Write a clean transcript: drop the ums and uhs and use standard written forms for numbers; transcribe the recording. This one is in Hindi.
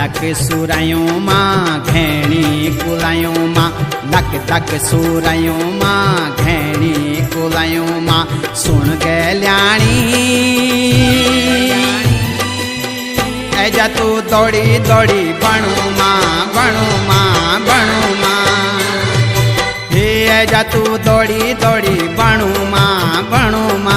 धक सुरायों मां घेणी कुलायों मां धक धक सुरायों मां घेणी कुलायों मां सुन गल्याणी ऐजा तू दौड़ी दौड़ी बणु मां बणु मां बणु मां हे ऐजा तू दौड़ी दौड़ी बणु मां बणु मां